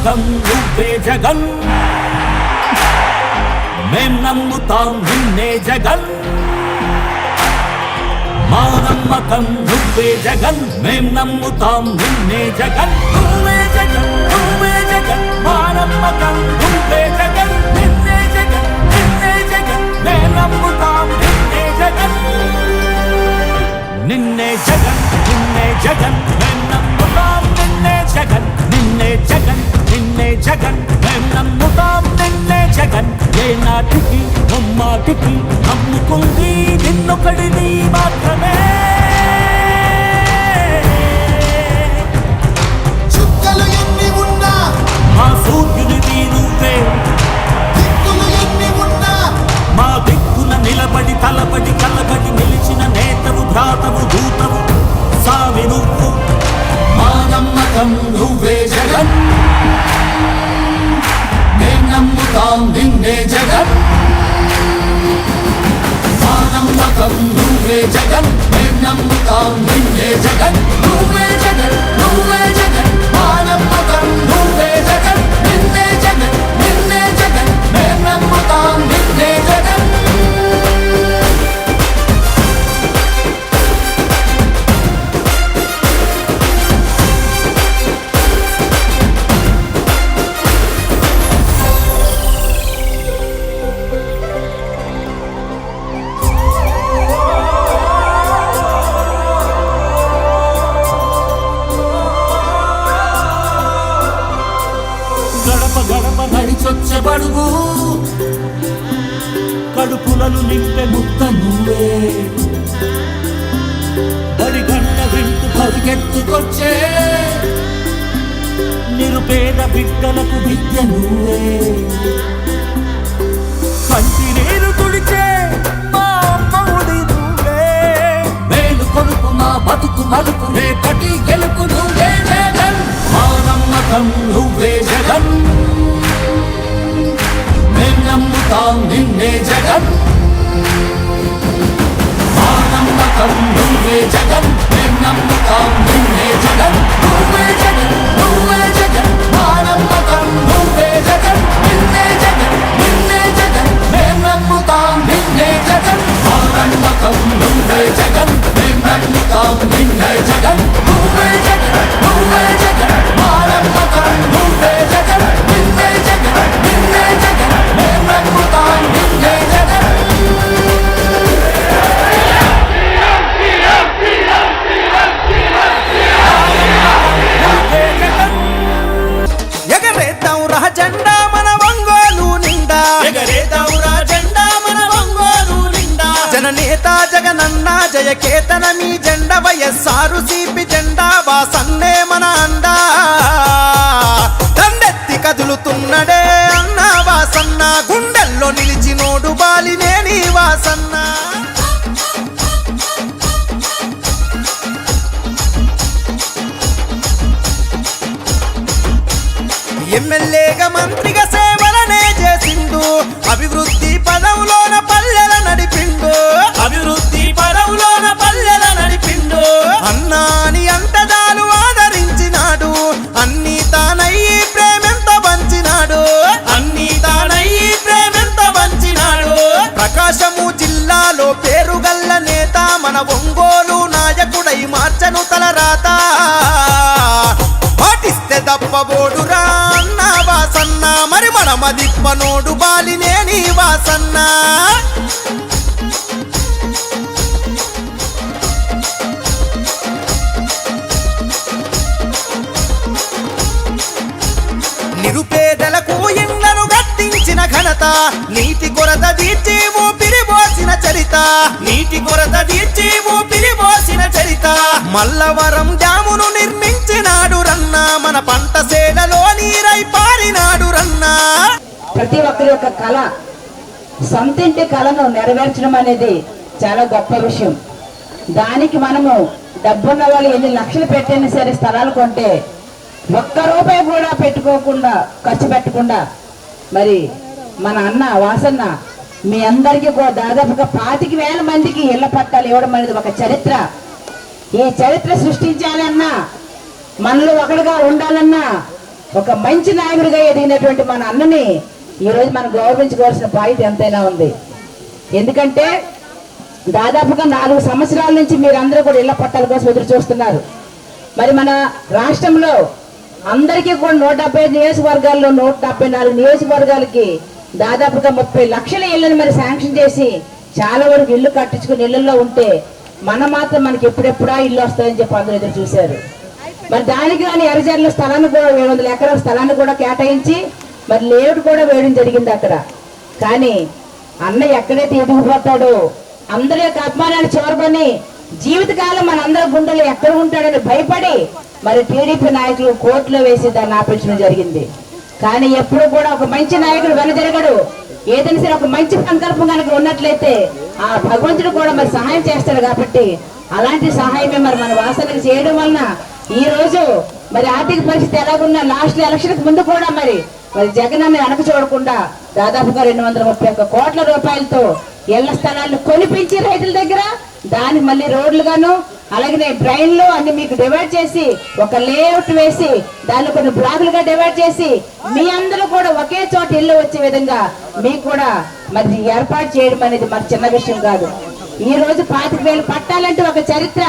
నమ్మకం నువ్వే జగన్ మేం నమ్ముతాం నిన్నే జగన్ మా నమ్మకం నువ్వే జగన్ మేం నమ్ముతాం నిన్నే జగన్ నువ్వే జగన్ నువ్వే జగన్ మా నమ్మకం నువ్వే జగన్ నిన్నే జగన్ నిన్నే జగన్ మేం నమ్ముతాం నిన్నే జగన్ నిన్నే జగన్ నిన్నే జగన్ మేం నమ్ముతాం నిన్నే జగన్ నిన్నే జగన్ నిన్నే జగన్ మేం నమ్ముతాం నిన్నే జగన్ ఏ నాటికి ముమ్మాటికి నమ్ముకుంది నిన్నొకడిని మాత్రమే చుక్కలు ఎన్ని ఉన్నా మా సూర్యునిది నువ్వే దిక్కులు ఎన్ని ఉన్నా మా దిక్కున నిలబడి తలబడి కలబడి నిలిచిన నేతవు భ్రాతవు దూతవు సావి నువ్వు మా నమ్మకం నువ్వే జగన్ మేం నమ్ముతాం నిన్నే జగన్ మా నమ్మకం నువ్వే జగన్ మేం నమ్ముతాం నిన్నే జగన్ నువ్వే జగన్ నువ్వే జగన్ మా నమ్మకం నువ్వే జగన్ నిన్నే జగన్ నిన్నే జగన్ మేం నమ్ముతాం నిన్నే జగన్ గడప గడప నడిచొచ్చబడుగు కడుపులను నింపే ముద్ద నువ్వే బడి గంట వింటూ పరిగెత్తుకొచ్చే నిరుపేద బిడ్డలకు విద్య నువ్వే కంటి నీరు తుడిచే మా అమ్మఒడి నువ్వే మేలు కొడుకు మా బతుకు మలుపు రేపటి గెలుపు నువ్వే జగన్ మా నమ్మకం నువ్వే జగన్ మేం నమ్ముతాం నిన్నే జగన్ మా నమ్మకం నువ్వే జగన్ మేం నమ్ముతాం నిన్నే జగన్ నువ్వే జగన్ నువ్వే జగన్ మా నమ్మకం నువ్వే జగన్ నిన్నే జగన్ నిన్నే జగన్ మేం నమ్ముతాం నిన్నే జగన్ మా నమ్మకం నువ్వే జగన్ మేం నమ్ముతాం నిన్నే జగన్ నువ్వే జగన్ నువ్వే జగన్ మా నమ్మకం నువ్వే జగన్ నిన్నే జగన్ నిన్నే జగన్ మేం నమ్ముతాం నిన్నే జగన్ ఎగరేద్దాం రా జెండా మన ఒంగోలు నిండా ఎగరేద్దాం రా జెండా మన ఒంగోలు నిండా జననేత జగనన్న జయకేతన మీ జెండా వైఎస్ఆర్ సిపి జెండా వాసన్నే మన అండా దండెత్తి కదులుతున్నడే అన్న వాసన్న గుండెల్లో నిలిచినోడు బాలినేని వాసన్న ఎమ్మెల్యేగా మంత్రిగా సేవలనే చేసిండు అభివృద్ధి పదవులోన పల్లెల నడిపిండు అభివృద్ధి పదవులోన పల్లెల నడిపిండు అన్నాని అంతదాలు ఆదరించినాడు అన్ని తానయ్యి ప్రేమెంత పంచినాడు అన్ని తానయ్యి ప్రేమెంత పంచినాడు ప్రకాశము జిల్లాలో పేరుగల్ల నేత మన ఒంగోలు నాయకుడై మార్చను తలరాత పాటిస్తే దప్పబోడురా అన్న వాసన్న మరి మన మదిప్పనోడు బాలినేని వాసన్న నిరుపేదలకు ఇళ్లను గట్టించిన ఘనత నీటి కొరత తీర్చి ఊపిరి పోసిన చరిత నీటి కొరత తీర్చి ఊపిరి పోసిన చరిత మల్లవరం డ్యామును నిర్మించినాడు రన్న మన పంట సేలలో నీరై పారినాడు రన్న ప్రతి ఒక్కరి యొక్క కళ సొంతింటి కళను నెరవేర్చడం అనేది చాలా గొప్ప విషయం. దానికి మనము డబ్బున్న వాళ్ళు ఎన్ని లక్షలు పెట్టినా సరే స్థలాలు కొంటే ఒక్క రూపాయి కూడా పెట్టుకోకుండా ఖర్చు పెట్టకుండా మరి మన అన్న వాసన్న మీ అందరికీ కూడా దాదాపుగా 25,000 మందికి ఇళ్ల పట్టాలు ఇవ్వడం అనేది ఒక చరిత్ర. ఈ చరిత్ర సృష్టించాలన్నా మనలో ఒకడుగా ఉండాలన్నా ఒక మంచి నాయకుడిగా ఎదిగినటువంటి మన అన్నని ఈరోజు మనం గౌరవించుకోవాల్సిన బాధ్యత ఎంతైనా ఉంది. ఎందుకంటే దాదాపుగా 4 సంవత్సరాల నుంచి మీరందరూ కూడా ఇళ్ల పట్టాల కోసం ఎదురు చూస్తున్నారు. మరి మన రాష్ట్రంలో అందరికీ కూడా 170 నియోజకవర్గాల్లో 174 నియోజకవర్గాలకి దాదాపుగా 30 లక్షల ఇళ్లను మరి శాంక్షన్ చేసి చాలా వరకు ఇల్లు కట్టించుకుని ఇళ్లలో ఉంటే మనం మాత్రం మనకి ఎప్పుడెప్పుడా ఇల్లు వస్తాయని చెప్పి అందరూ ఎదురు చూశారు. మరి దానికి కానీ ఎర్రజర్ల స్థలాన్ని కూడా 700 ఎకరాల స్థలాన్ని కూడా కేటాయించి మరి లేఅవుట్ కూడా వేయడం జరిగింది అక్కడ. కానీ అన్న ఎక్కడైతే ఎదిగిపోతాడో అందరి యొక్క అభిమానాన్ని చూరబని జీవితకాలం మన అందరి గుండెలు ఎక్కడ ఉంటాడని భయపడి మరి టీడీపీ నాయకులు కోర్టులో వేసి దాన్ని ఆపించడం జరిగింది. కానీ ఎప్పుడు కూడా ఒక మంచి నాయకుడు వెనజరగడు. ఏదైనా సరే ఒక మంచి సంకల్పం కనుక ఉన్నట్లయితే ఆ భగవంతుడు కూడా మరి సహాయం చేస్తాడు. కాబట్టి అలాంటి సహాయమే మరి మన వాసనకి చేయడం వలన ఈ రోజు మరి ఆర్థిక పరిస్థితి ఎలాగున్నా లాస్ట్ ఎలక్షన్ ముందు కూడా మరి జగన్ అన్న వెనక చూడకుండా దాదాపుగా 231 కోట్ల రూపాయలతో ఇళ్ల స్థలాలను కొనిపించి రైతుల దగ్గర దానికి మళ్ళీ రోడ్లుగాను అలాగే డ్రైన్లు అన్ని మీకు డివైడ్ చేసి ఒక లేఅవుట్ వేసి దాన్ని కొన్ని బ్లాకులుగా డివైడ్ చేసి మీ అందరూ కూడా ఒకే చోట ఇల్లు వచ్చే విధంగా మీకు కూడా మరి ఏర్పాటు చేయడం అనేది మరి చిన్న విషయం కాదు. ఈ రోజు 25,000 పట్టాలంటే ఒక చరిత్ర.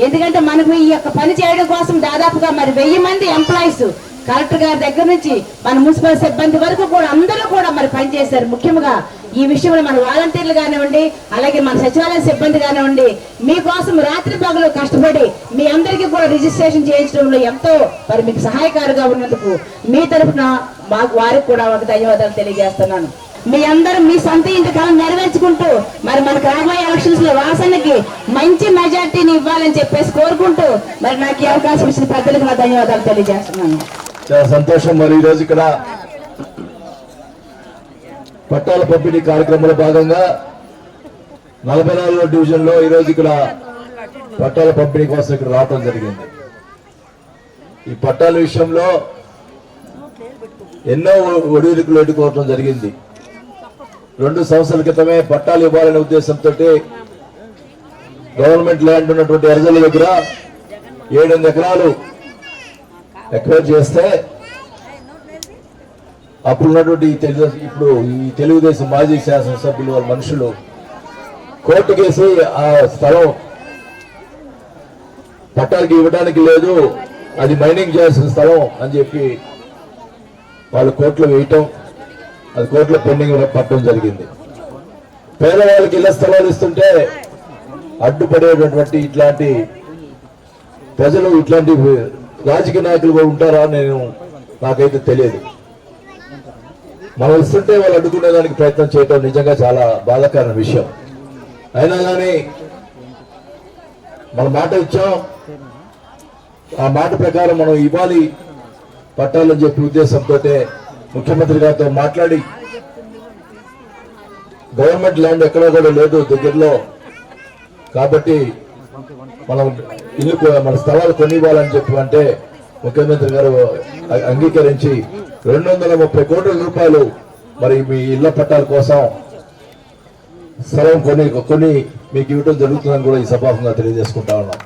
ఎందుకంటే మనకు ఈ యొక్క పని చేయడం కోసం దాదాపుగా మరి 1000 మంది ఎంప్లాయీస్ కలెక్టర్ గారి దగ్గర నుంచి మన మున్సిపల్ సిబ్బంది వరకు కూడా అందరూ కూడా మరి పనిచేశారు. ముఖ్యంగా ఈ విషయంలో మన వాలంటీర్లు కానివ్వండి అలాగే మన సచివాలయ సిబ్బంది కానివ్వండి మీకోసం రాత్రి పగలు కష్టపడి మీ అందరికీ కూడా రిజిస్ట్రేషన్ చేయించడంలో ఎంతో మరి మీకు సహాయకారిగా ఉన్నందుకు మీ తరఫున మాకు వారికి కూడా ఒక ధన్యవాదాలు తెలియజేస్తున్నాను. మీ అందరూ మీ సొంత ఇంటి కాలం నెరవేర్చుకుంటూ మరి మనకు రాబోయే ఎలక్షన్స్ లో వాసనకి మంచి మెజార్టీని ఇవ్వాలని చెప్పేసి కోరుకుంటూ మరి నాకు ఈ అవకాశం ఇచ్చిన పెద్దలకు నా ధన్యవాదాలు తెలియజేస్తున్నాను. చాలా సంతోషం. మరి ఈరోజు ఇక్కడ పట్టాల పంపిణీ కార్యక్రమంలో భాగంగా 44వ డివిజన్ లో ఈరోజు ఇక్కడ పట్టాల పంపిణీ కోసం ఇక్కడ రావడం జరిగింది. ఈ పట్టాల విషయంలో ఎన్నో ఒడిదుడుకులు ఎదుర్కోవడం జరిగింది. 2 సంవత్సరాల క్రితమే పట్టాలు ఇవ్వాలనే ఉద్దేశంతో గవర్నమెంట్ ల్యాండ్ ఉన్నటువంటి ఎర్రజల్ల దగ్గర 7 ఎకరాలు ఎక్వైర్ చేస్తే అప్పుడున్నటువంటి ఇప్పుడు ఈ తెలుగుదేశం మాజీ శాసనసభ్యులు వాళ్ళ మనుషులు కోర్టుకేసి ఆ స్థలం పట్టాలకి ఇవ్వడానికి లేదు, అది మైనింగ్ చేయాల్సిన స్థలం అని చెప్పి వాళ్ళు కోర్టులో వేయటం, అది కోర్టులో పెండింగ్ పట్టడం జరిగింది. పేదవాళ్ళకి ఇళ్ల స్థలాలు ఇస్తుంటే అడ్డుపడేటటువంటి ఇట్లాంటి ప్రజలు ఇట్లాంటి రాజకీయ నాయకులు కూడా ఉంటారా నాకైతే తెలియదు. మనం ఇస్తుంటే వాళ్ళు అడ్డుకునేదానికి ప్రయత్నం చేయటం నిజంగా చాలా బాధాకరమైన విషయం. అయినా కానీ మన మాట ఇచ్చాం, ఆ మాట ప్రకారం మనం ఇవ్వాలి పట్టాలని చెప్పి ఉద్దేశంతో ముఖ్యమంత్రి గారితో మాట్లాడి గవర్నమెంట్ ల్యాండ్ ఎక్కడో కూడా లేదు దగ్గరలో, కాబట్టి మనం ఇల్లు మన స్థలాలు కొనివ్వాలని చెప్పి అంటే ముఖ్యమంత్రి గారు అంగీకరించి 230 కోట్ల రూపాయలు మరి మీ ఇళ్ల పట్టాల కోసం స్థలం కొని మీకు ఇవ్వడం జరుగుతుందని కూడా ఈ సభాముఖంగా తెలియజేసుకుంటా ఉన్నాం.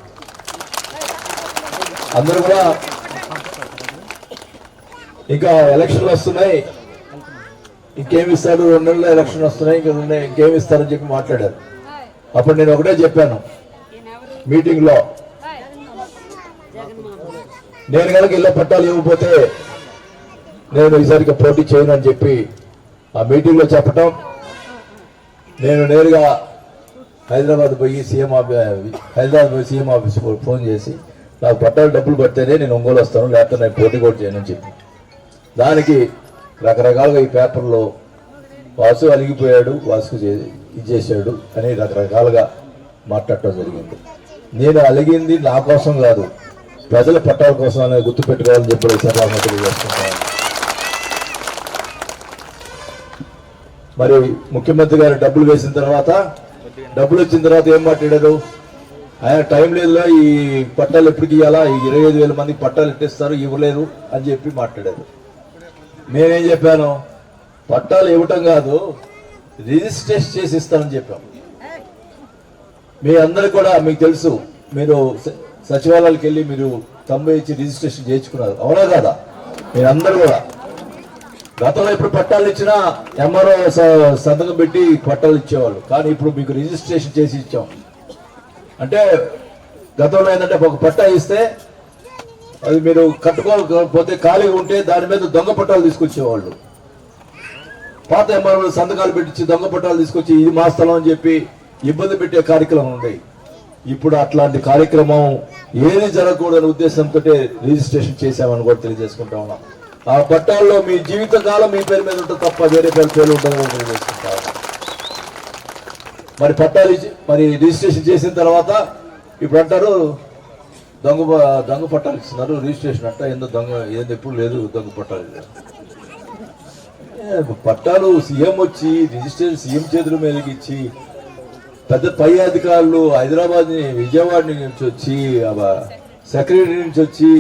అందరూ కూడా ఇంకా ఎలక్షన్లు వస్తున్నాయి, ఇంకేమి ఇస్తారు, 2 నెలల ఎలక్షన్ వస్తున్నాయి, ఇంకేమి ఇస్తారని చెప్పి మాట్లాడారు. అప్పుడు నేను ఒకటే చెప్పాను మీటింగ్ లో, నేను కనుక ఇళ్ల పట్టాలు ఇవ్వకపోతే నేను ఈసారికి పోటీ చేయను అని చెప్పి ఆ మీటింగ్ లో చెప్పటం, నేను నేరుగా హైదరాబాద్ పోయి సీఎం ఆఫీస్ ఫోన్ చేసి నాకు పట్టాలు డబ్బులు పడితేనే నేను ఒంగోలు వస్తాను, లేకపోతే నేను పోటీ కూడా చేయను అని చెప్పి, దానికి రకరకాలుగా ఈ పేపర్లో వాసు అలిగిపోయాడు, వాసుకు ఇది చేశాడు అని రకరకాలుగా మాట్లాడటం జరిగింది. నేను అలిగింది నా కోసం కాదు, ప్రజల పట్టాల కోసం అనేది గుర్తుపెట్టుకోవాలని చెప్పి సభాగా తెలియజేసుకుంటాను. మరి ముఖ్యమంత్రి గారు డబ్బులు వేసిన తర్వాత, డబ్బులు వచ్చిన తర్వాత ఏం మాట్లాడారు, ఆయన టైం లేదులో ఈ పట్టాలు ఎప్పటికి ఇవ్వాలా, 25,000 మందికి పట్టాలు ఇట్టేస్తారు, ఇవ్వలేరు అని చెప్పి మాట్లాడారు. నేనేం చెప్పాను, పట్టాలు ఇవ్వటం కాదు రిజిస్ట్రేషన్ చేసి ఇస్తానని చెప్పాం. మీ అందరికి కూడా మీకు తెలుసు, మీరు సచివాలయాలకు వెళ్ళి మీరు తమ్ము ఇచ్చి రిజిస్ట్రేషన్ చేయించుకున్నారు, అవునా కాదా? మీరందరూ కూడా గతంలో ఇప్పుడు పట్టాలు ఇచ్చినా ఎంఆర్ఓ సంతకం పెట్టి పట్టాలు ఇచ్చేవాళ్ళు, కానీ ఇప్పుడు మీకు రిజిస్ట్రేషన్ చేసి ఇచ్చాం. అంటే గతంలో ఏంటంటే ఒక పట్టా ఇస్తే అది మీరు కట్టుకోకపోతే ఖాళీగా ఉంటే దాని మీద దొంగ పట్టాలు తీసుకొచ్చేవాళ్ళు. పాత ఎంఆర్ఓ సంతకాలు పెట్టించి దొంగ పట్టాలు తీసుకొచ్చి ఇది మా స్థలం అని చెప్పి ఇబ్బంది పెట్టే కార్యక్రమం ఉంది. ఇప్పుడు అట్లాంటి కార్యక్రమం ఏది జరగకూడని ఉద్దేశంతో రిజిస్ట్రేషన్ చేశామని కూడా తెలియజేసుకుంటా ఉన్నాం. ఆ పట్టాల్లో మీ జీవితకాలం మీ పేరు మీద ఉంటుంది తప్ప వేరే పేరు ఉంటుందని తెలియజేసుకుంటా ఉన్నాం. మరి పట్టాలు మరి రిజిస్ట్రేషన్ చేసిన తర్వాత ఇప్పుడు అంటారు దొంగ పట్టాలు ఇస్తున్నారు రిజిస్ట్రేషన్ అంట, ఏందో దొంగ ఏదో ఎప్పుడు లేదు దొంగ పట్టాలు. పట్టాలు సీఎం వచ్చి రిజిస్ట్రేషన్ సీఎం చేతుల మీదకి ఇచ్చి పెద్ద పై అధికారులు హైదరాబాద్ విజయవాడ నుంచి వచ్చి సెక్రటరీ నుంచి వచ్చి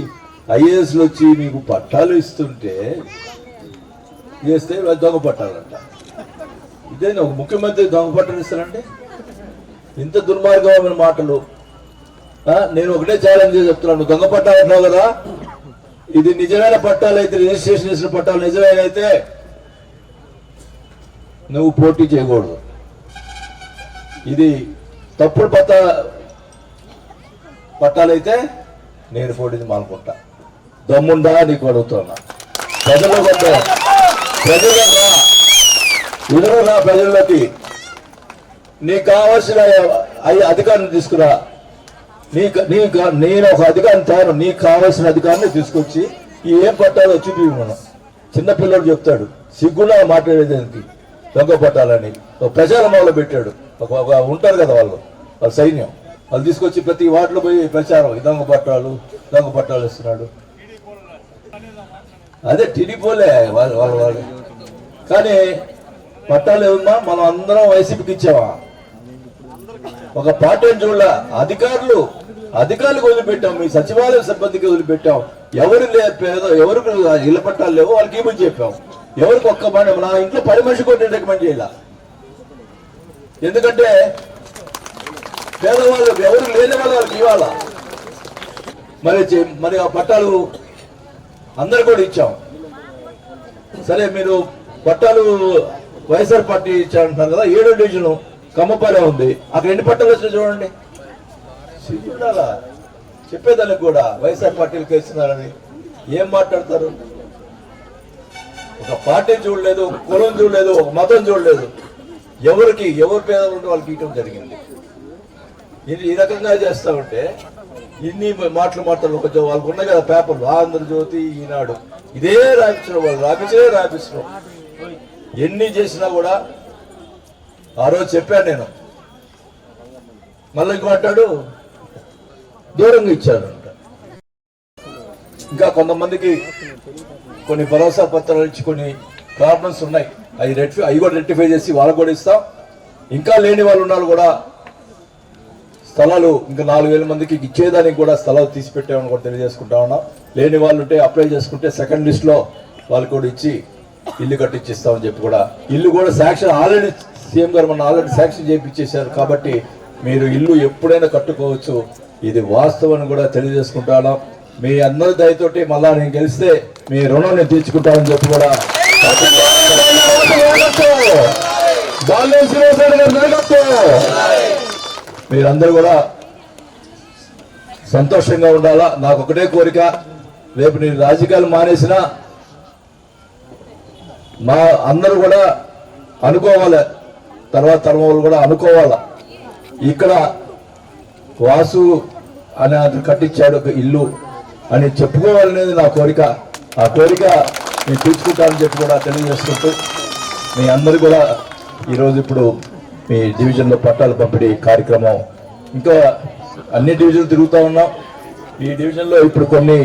ఐఏఎస్లు వచ్చి మీకు పట్టాలు ఇస్తుంటే చేస్తే దొంగ పట్టాలంట. ఇదేనా ఒక ముఖ్యమంత్రి దొంగ పట్టాలు ఇస్తారండి? ఇంత దుర్మార్గమైన మాటలు. నేను ఒకటే ఛాలెంజ్ చెప్తున్నాను, దొంగ పట్టాలు అంటున్నావు కదా, ఇది నిజమైన పట్టాలు అయితే రిజిస్ట్రేషన్ చేసిన పట్టాలు నిజమైనైతే నువ్వు పోటీ చేయకూడదు. ఇది తప్పుడు పట్టాలైతే నేను పోటీ మానుకుంటా. దమ్ముందా నీకు అడుగుతున్నా. ప్రజల్లోకి నీకు కావాల్సిన అధికారాన్ని తీసుకురా. నేను ఒక అధికారిని తయారు, నీకు కావాల్సిన అధికారాన్ని తీసుకొచ్చి ఏం పట్టాలో చూపి మనం. చిన్నపిల్లడు చెప్తాడు సిగ్గులా మాట్లాడేదానికి దొంగ పట్టాలని ప్రచారంలో పెట్టాడు. ఒక ఉంటారు కదా వాళ్ళు సైన్యం, వాళ్ళు తీసుకొచ్చి ప్రతి వాటిలో పోయి ప్రచారం దొంగ పట్టాలు ఇస్తున్నాడు. అదే టీడీపోలే వాళ్ళు. కానీ పట్టాలు ఏమన్నా మనం అందరం వైసీపీకి ఇచ్చామా? ఒక పార్టీని చూడ అధికారులకు వదిలిపెట్టాం, మీ సచివాలయ సిబ్బందికి వదిలిపెట్టాం. ఎవరికి ఇళ్ల పట్టాలు లేవు వాళ్ళకి ఏమని చెప్పాం. ఎవరికి ఒక్క నా ఇంట్లో 10 మనిషి కూడా రికమెండ్ చేయాల. ఎందుకంటే పేదవాళ్ళు ఎవరు లేని వాళ్ళకి ఇవ్వాలా. మరి ఆ పట్టాలు అందరు కూడా ఇచ్చాం. సరే మీరు పట్టాలు వైఎస్ఆర్ పార్టీ ఇచ్చారంటున్నారు కదా, 7వ డివిజన్ కమ్మపాలె ఉంది, అక్కడ ఎన్ని పట్టాలు వచ్చినాయి చూడండి. సిగ్గుండాలా చెప్పేదానికి కూడా వైఎస్ఆర్ పార్టీలకు ఇస్తున్నారని ఏం మాట్లాడతారు? ఒక పార్టీ చూడలేదు, ఒక కులం చూడలేదు, ఒక మతం చూడలేదు. ఎవరు పేదలు ఉంటే వాళ్ళకి ఇవ్వడం జరిగింది. ఇది ఈ రకంగా చేస్తా ఉంటే ఇన్ని మాటలు కొంచెం వాళ్ళకు ఉన్నాయి కదా పేపర్లు, ఆంధ్రజ్యోతి, ఈనాడు, ఇదే రాయించడం, వాళ్ళు రాయించడం. ఎన్ని చేసినా కూడా ఆ రోజు చెప్పాను నేను. మళ్ళీ ఇంక మాట్లాడు దూరంగా ఇచ్చారంట. ఇంకా కొంతమందికి కొన్ని భరోసా పత్రాలు ఇచ్చి కొన్ని ప్రాబ్లమ్స్ ఉన్నాయి, అవి కూడా రెక్టిఫై చేసి వాళ్ళకు కూడా ఇస్తాం. ఇంకా లేని వాళ్ళు ఉన్నారు కూడా స్థలాలు ఇంకా 4000 మందికి ఇచ్చేదానికి కూడా స్థలాలు తీసి పెట్టామని కూడా తెలియజేసుకుంటా ఉన్నాం. లేని వాళ్ళు ఉంటే అప్లై చేసుకుంటే సెకండ్ లిస్ట్ లో వాళ్ళు కూడా ఇచ్చి ఇల్లు కట్టించిస్తామని చెప్పి కూడా ఇల్లు కూడా శాంక్షన్ ఆల్రెడీ సీఎం గారు మన ఆల్రెడీ శాంక్షన్ చేయించేశారు. కాబట్టి మీరు ఇల్లు ఎప్పుడైనా కట్టుకోవచ్చు. ఇది వాస్తవం కూడా తెలియజేసుకుంటాను. మీ అందరి దయతోటి మళ్ళా నేను గెలిస్తే మీ రుణం నేను తీర్చుకుంటానని చెప్పి కూడా మీరందరూ కూడా సంతోషంగా ఉండాలా. నాకు ఒకటే కోరిక, రేపు నేను రాజకీయాలు మానేసినా మా అందరూ కూడా అనుకోవాలి, తర్వాత తరం వాళ్ళు కూడా అనుకోవాలా, ఇక్కడ వాసు అని అతను కట్టించాడు ఒక ఇల్లు అని చెప్పుకోవాలనేది నా కోరిక. ఆ కోరిక నేను తీర్చుకుంటానని చెప్పి కూడా తెలియజేసుకుంటూ మీ అందరు కూడా ఈరోజు ఇప్పుడు మీ డివిజన్లో పట్టాలు పంపిణీ కార్యక్రమం ఇంకా అన్ని డివిజన్లు తిరుగుతూ ఉన్నాం. ఈ డివిజన్లో ఇప్పుడు కొన్ని